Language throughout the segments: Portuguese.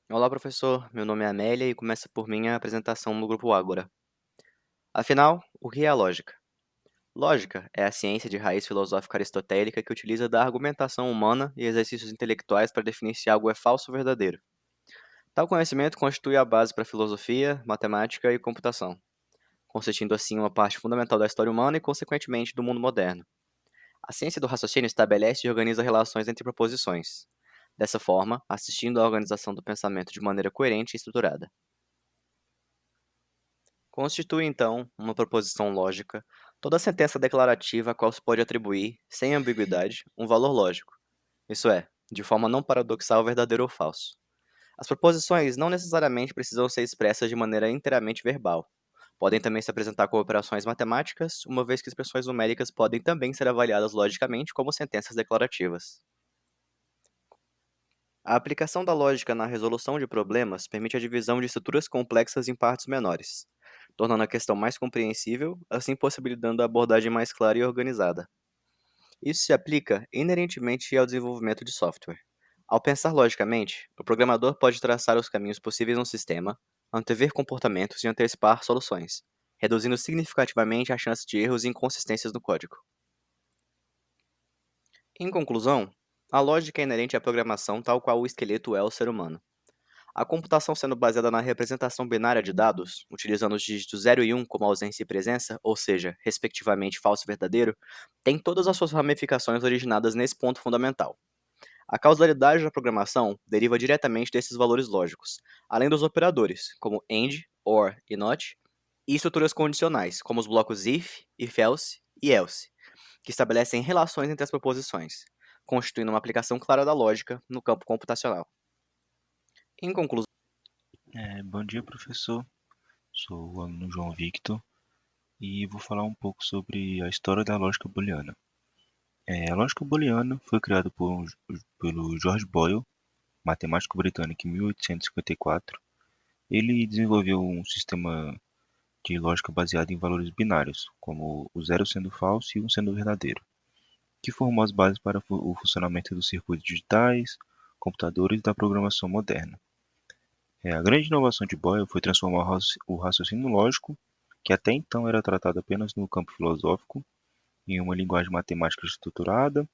Olá, professor. Meu nome é Amélia e começa por minha apresentação no Grupo Ágora. Afinal, o que é a lógica? Lógica é a ciência de raiz filosófica aristotélica que utiliza da argumentação humana e exercícios intelectuais para definir se algo é falso ou verdadeiro. Tal conhecimento constitui a base para a filosofia, matemática e computação, constituindo assim uma parte fundamental da história humana e, consequentemente, do mundo moderno. A ciência do raciocínio estabelece e organiza relações entre proposições, dessa forma, assistindo à organização do pensamento de maneira coerente e estruturada. Constitui, então, uma proposição lógica toda sentença declarativa a qual se pode atribuir, sem ambiguidade, um valor lógico, isso é, de forma não paradoxal, verdadeiro ou falso. As proposições não necessariamente precisam ser expressas de maneira inteiramente verbal. Podem também se apresentar como operações matemáticas, uma vez que expressões numéricas podem também ser avaliadas logicamente como sentenças declarativas. A aplicação da lógica na resolução de problemas permite a divisão de estruturas complexas em partes menores, tornando a questão mais compreensível, assim possibilitando a abordagem mais clara e organizada. Isso se aplica inerentemente ao desenvolvimento de software. Ao pensar logicamente, o programador pode traçar os caminhos possíveis no sistema, antever comportamentos e antecipar soluções, reduzindo significativamente a chance de erros e inconsistências no código. Em conclusão, a lógica é inerente à programação tal qual o esqueleto é ao ser humano. A computação sendo baseada na representação binária de dados, utilizando os dígitos 0 e 1 como ausência e presença, ou seja, respectivamente falso e verdadeiro, tem todas as suas ramificações originadas nesse ponto fundamental. A causalidade da programação deriva diretamente desses valores lógicos, além dos operadores, como AND, OR e NOT, e estruturas condicionais, como os blocos if else e else, que estabelecem relações entre as proposições, constituindo uma aplicação clara da lógica no campo computacional. Em conclusão, Bom dia, professor. Sou o aluno João Victor e vou falar um pouco sobre a história da lógica booleana. A lógica booleana foi criada pelo George Boyle, matemático britânico, em 1854. Ele desenvolveu um sistema de lógica baseado em valores binários, como o zero sendo falso e um sendo verdadeiro, que formou as bases para o funcionamento dos circuitos digitais, computadores e da programação moderna. A grande inovação de Boyle foi transformar o raciocínio lógico, que até então era tratado apenas no campo filosófico, em uma linguagem matemática estruturada,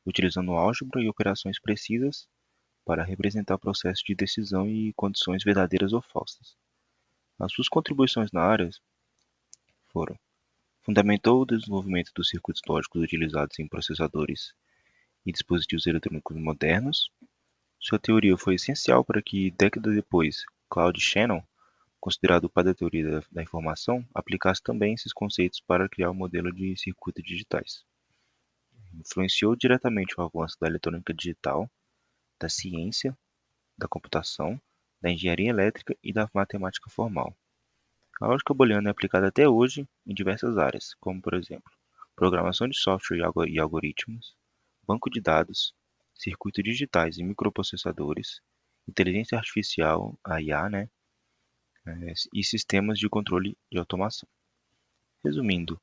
utilizando álgebra e operações precisas para representar processos de decisão e condições verdadeiras ou falsas. As suas contribuições na área foram: fundamentou o desenvolvimento dos circuitos lógicos utilizados em processadores e dispositivos eletrônicos modernos. Sua teoria foi essencial para que, décadas depois, Claude Shannon, considerado o pai da teoria da informação, aplicasse também esses conceitos para criar o modelo de circuitos digitais. Influenciou diretamente o avanço da eletrônica digital, da ciência, da computação, da engenharia elétrica e da matemática formal. A lógica booleana é aplicada até hoje em diversas áreas, como, por exemplo, programação de software e algoritmos, banco de dados, circuitos digitais e microprocessadores, inteligência artificial, a IA, né, e sistemas de controle de automação. Resumindo,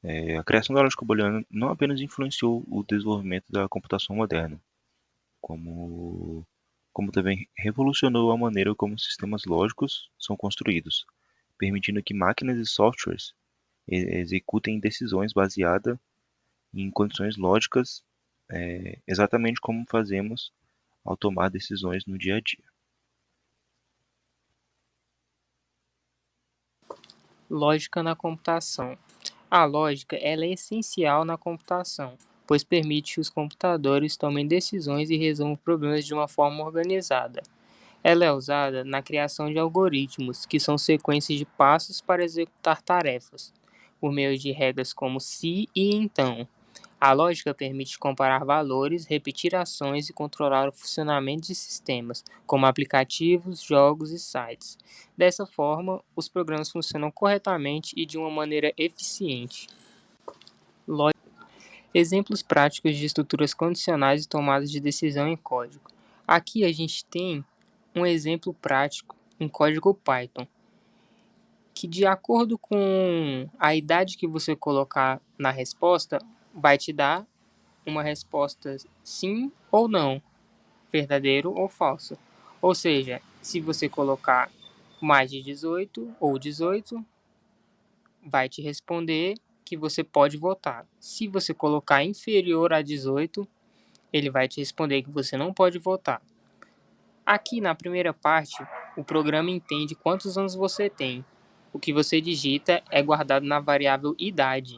a criação da lógica booleana não apenas influenciou o desenvolvimento da computação moderna, como, como também revolucionou a maneira como sistemas lógicos são construídos, permitindo que máquinas e softwares executem decisões baseadas em condições lógicas, exatamente como fazemos ao tomar decisões no dia a dia. Lógica na computação. A lógica ela é essencial na computação, pois permite que os computadores tomem decisões e resolvam problemas de uma forma organizada. Ela é usada na criação de algoritmos, que são sequências de passos para executar tarefas, por meio de regras como se e então. A lógica permite comparar valores, repetir ações e controlar o funcionamento de sistemas, como aplicativos, jogos e sites. Dessa forma, os programas funcionam corretamente e de uma maneira eficiente. Exemplos práticos de estruturas condicionais e tomadas de decisão em código. Aqui a gente tem um exemplo prático em código Python, que de acordo com a idade que você colocar na resposta, vai te dar uma resposta sim ou não, verdadeiro ou falso. Ou seja, se você colocar mais de 18 ou 18, vai te responder que você pode votar. Se você colocar inferior a 18, ele vai te responder que você não pode votar. Aqui na primeira parte, o programa entende quantos anos você tem. O que você digita é guardado na variável idade.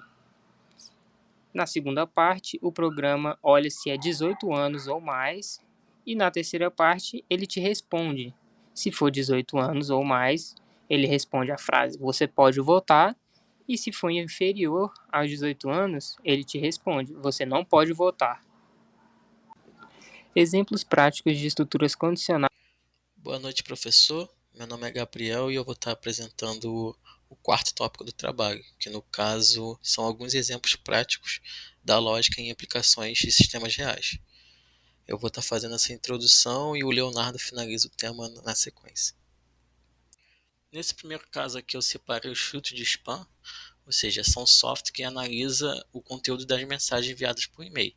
Na segunda parte, o programa olha se é 18 anos ou mais. E na terceira parte, ele te responde. Se for 18 anos ou mais, ele responde a frase você pode votar. E se for inferior aos 18 anos, ele te responde você não pode votar. Exemplos práticos de estruturas condicionais. Boa noite, professor. Meu nome é Gabriel e eu vou estar apresentando o quarto tópico do trabalho, que no caso são alguns exemplos práticos da lógica em aplicações de sistemas reais. Eu vou estar fazendo essa introdução e o Leonardo finaliza o tema na sequência. Nesse primeiro caso aqui eu separei os filtros de spam, ou seja, são software que analisa o conteúdo das mensagens enviadas por e-mail,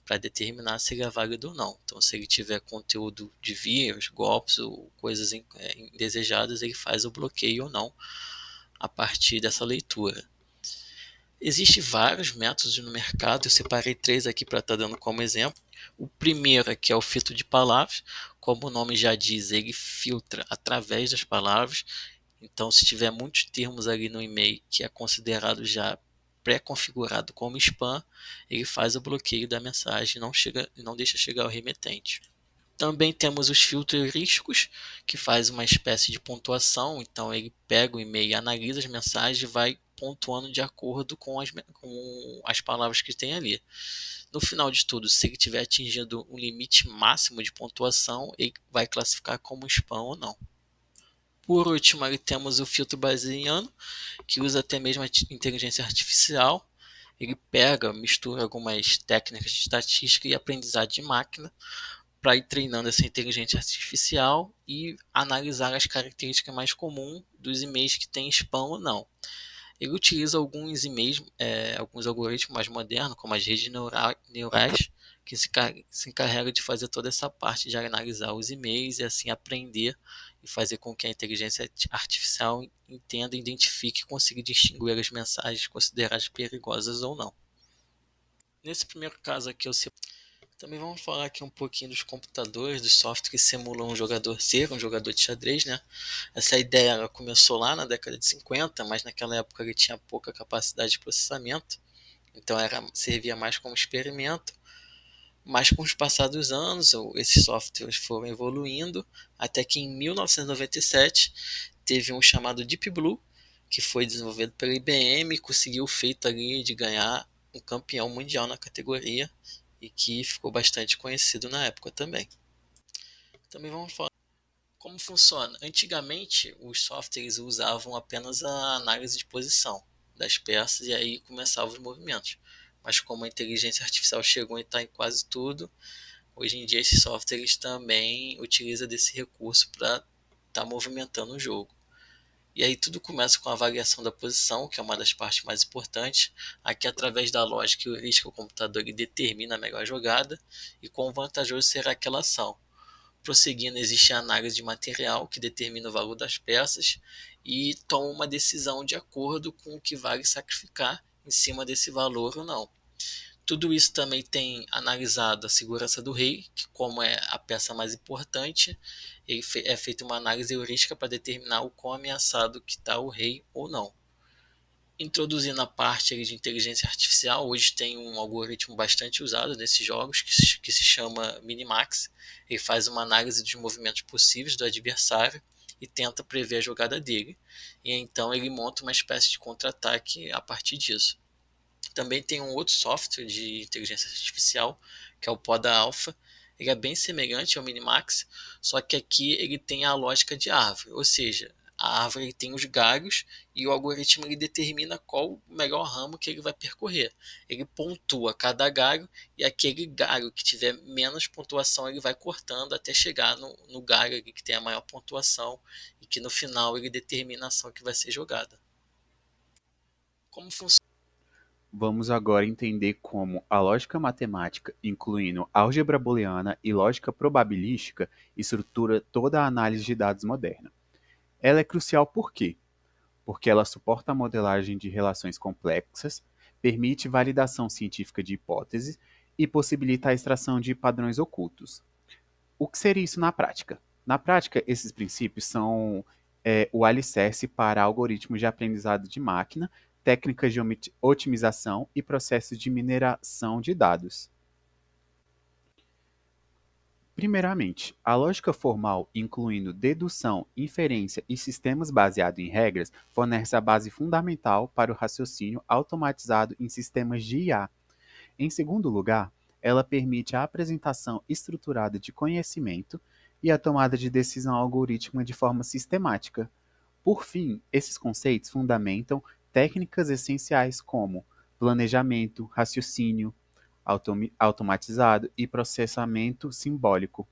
para determinar se ele é válido ou não. Então, se ele tiver conteúdo de vírus, golpes ou coisas indesejadas, ele faz o bloqueio ou não a partir dessa leitura. Existem vários métodos no mercado, eu separei 3 aqui para estar dando como exemplo. O primeiro aqui é o filtro de palavras, como o nome já diz, ele filtra através das palavras. Então, se tiver muitos termos ali no e-mail que é considerado já pré-configurado como spam, ele faz o bloqueio da mensagem e não deixa chegar ao remetente. Também temos os filtros heurísticos, que faz uma espécie de pontuação. Então ele pega o e-mail, analisa as mensagens e vai pontuando de acordo com as palavras que tem ali. No final de tudo, se ele tiver atingido um limite máximo de pontuação, ele vai classificar como spam ou não. Por último, ali temos o filtro bayesiano, que usa até mesmo a inteligência artificial. Ele pega, mistura algumas técnicas de estatística e aprendizado de máquina para ir treinando essa inteligência artificial e analisar as características mais comuns dos e-mails que têm spam ou não. Ele utiliza alguns e-mails, alguns algoritmos mais modernos, como as redes neurais, que se encarrega de fazer toda essa parte de analisar os e-mails e assim aprender e fazer com que a inteligência artificial entenda, identifique e consiga distinguir as mensagens consideradas perigosas ou não. Nesse primeiro caso aqui, também vamos falar aqui um pouquinho dos computadores, dos softwares que simulam um jogador ser um jogador de xadrez, né? Essa ideia ela começou lá na década de 50, mas naquela época ele tinha pouca capacidade de processamento, então servia mais como experimento. Mas com os passados dos anos, esses softwares foram evoluindo, até que em 1997 teve um chamado Deep Blue, que foi desenvolvido pela IBM e conseguiu o feito ali de ganhar um campeão mundial na categoria e que ficou bastante conhecido na época também. Também vamos falar como funciona. Antigamente, os softwares usavam apenas a análise de posição das peças e aí começavam os movimentos. Mas como a inteligência artificial chegou e está em quase tudo, hoje em dia esses softwares também utilizam desse recurso para estar movimentando o jogo. E aí tudo começa com a avaliação da posição, que é uma das partes mais importantes. Aqui, através da lógica e heurística, o computador ele determina a melhor jogada e quão vantajoso será aquela ação. Prosseguindo, existe a análise de material, que determina o valor das peças e toma uma decisão de acordo com o que vale sacrificar em cima desse valor ou não. Tudo isso também tem analisado a segurança do rei, que como é a peça mais importante, é feita uma análise heurística para determinar o quão ameaçado que está o rei ou não. Introduzindo a parte de inteligência artificial, hoje tem um algoritmo bastante usado nesses jogos que se chama Minimax. Ele faz uma análise dos movimentos possíveis do adversário e tenta prever a jogada dele. E então ele monta uma espécie de contra-ataque a partir disso. Também tem um outro software de inteligência artificial, que é o Poda Alpha. Ele é bem semelhante ao Minimax, só que aqui ele tem a lógica de árvore, ou seja, a árvore tem os galhos e o algoritmo ele determina qual o melhor ramo que ele vai percorrer. Ele pontua cada galho e aquele galho que tiver menos pontuação ele vai cortando até chegar no galho que tem a maior pontuação e que no final ele determina a ação que vai ser jogada. Como funciona? Vamos agora entender como a lógica matemática, incluindo álgebra booleana e lógica probabilística, estrutura toda a análise de dados moderna. Ela é crucial por quê? Porque ela suporta a modelagem de relações complexas, permite validação científica de hipóteses e possibilita a extração de padrões ocultos. O que seria isso na prática? Na prática, esses princípios são o alicerce para algoritmos de aprendizado de máquina, técnicas de otimização e processos de mineração de dados. Primeiramente, a lógica formal, incluindo dedução, inferência e sistemas baseados em regras, fornece a base fundamental para o raciocínio automatizado em sistemas de IA. Em segundo lugar, ela permite a apresentação estruturada de conhecimento e a tomada de decisão algorítmica de forma sistemática. Por fim, esses conceitos fundamentam técnicas essenciais como planejamento, raciocínio automatizado e processamento simbólico.